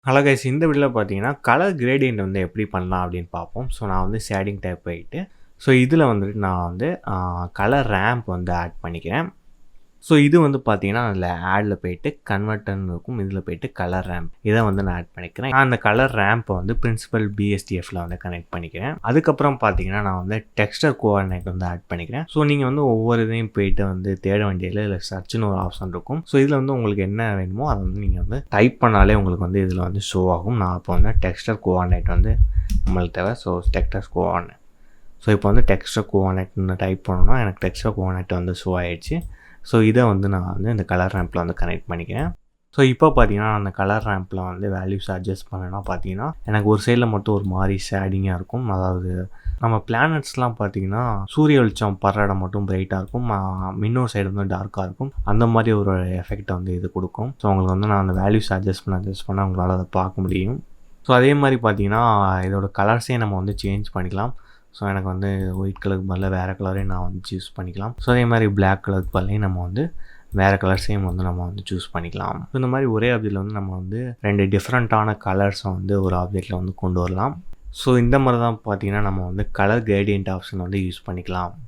Hello guys, இந்த வீடியோவில் பார்த்தீங்கன்னா கலர் கிரேடியன்ட் வந்து எப்படி பண்ணலாம் அப்படின்னு பார்ப்போம். ஸோ நான் வந்து ஷேடிங் டைப் போயிட்டு ஸோ இதில் வந்துட்டு நான் வந்து கலர் ரேம்ப் வந்து ஆட் பண்ணிக்கிறேன். ஸோ இது வந்து பார்த்தீங்கன்னா அதில் ஆடில் போயிட்டு கன்வெர்ட்டர்னு இருக்கும், இதில் போயிட்டு கலர் ரேம்ப் இதை வந்து நான் ஆட் பண்ணிக்கிறேன். நான் அந்த கலர் ரேம்பை வந்து பிரின்சிபல் பிஎஸ்டிஎஃப்ல வந்து கனெக்ட் பண்ணிக்கிறேன். அதுக்கப்புறம் பார்த்தீங்கன்னா நான் வந்து டெக்ஸ்டர் கோஆர்டினேட் வந்து ஆட் பண்ணிக்கிறேன். ஸோ நீங்கள் வந்து ஒவ்வொரு இதையும் போயிட்டு வந்து தேட வேண்டியதில்லை, இல்லை சர்ச்னு ஒரு ஆப்ஷன் இருக்கும். ஸோ இதில் வந்து உங்களுக்கு என்ன வேணுமோ அதை வந்து நீங்கள் வந்து டைப் பண்ணாலே உங்களுக்கு வந்து இதில் வந்து ஷோ ஆகும். நான் இப்போ வந்து டெக்ஸ்டர் கோஆர்டினேட் வந்து நம்மளுக்கு தேவை. ஸோ டெக்ஸ்டர் கோஆர்டினேட் ஸோ இப்போ வந்து டெக்ஸ்டர் கோஆர்டினேட்னு டைப் பண்ணோன்னா எனக்கு டெக்ஸ்டர் கோஆர்டினேட் வந்து ஷோ ஆகிடுச்சு. ஸோ இதை வந்து நான் வந்து இந்த கலர் ரேம்பில் வந்து கனெக்ட் பண்ணிக்கிறேன். ஸோ இப்போ பார்த்தீங்கன்னா அந்த கலர் ரேம்பில் வந்து வேல்யூஸ் அட்ஜஸ்ட் பண்ணேன்னா பார்த்தீங்கன்னா எனக்கு ஒரு சைடில் மட்டும் ஒரு மாதிரி ஷேடிங்காக இருக்கும். அதாவது நம்ம பிளானட்ஸ்லாம் பார்த்தீங்கன்னா சூரிய வெளிச்சம் படுற இடம் மட்டும் பிரைட்டாக இருக்கும், இன்னொரு சைடு வந்து டார்க்காக இருக்கும். அந்த மாதிரி ஒரு எஃபெக்டை வந்து இது கொடுக்கும். ஸோ உங்களுக்கு வந்து நான் அந்த வேல்யூஸ் அட்ஜஸ்ட் பண்ண உங்களால் அதை பார்க்க முடியும். ஸோ அதே மாதிரி பார்த்தீங்கன்னா இதோட கலர்ஸே நம்ம வந்து சேஞ்ச் பண்ணிக்கலாம். ஸோ எனக்கு வந்து ஒயிட் கலருக்கு பதிலாக வேறு கலரையும் நான் வந்து சூஸ் பண்ணிக்கலாம். ஸோ அதே மாதிரி பிளாக் கலருக்கு பதிலையும் நம்ம வந்து வேறு கலர்ஸையும் வந்து நம்ம வந்து சூஸ் பண்ணிக்கலாம். ஸோ இந்த மாதிரி ஒரே ஆப்ஜெக்டில் வந்து நம்ம வந்து 2 டிஃப்ரெண்ட்டான கலர்ஸை வந்து ஒரு ஆப்ஜெக்டில் வந்து கொண்டு வரலாம். ஸோ இந்த மாதிரி தான் பார்த்தீங்கன்னா நம்ம வந்து கலர் கிரேடியன்ட் ஆப்ஷன் வந்து யூஸ் பண்ணிக்கலாம்.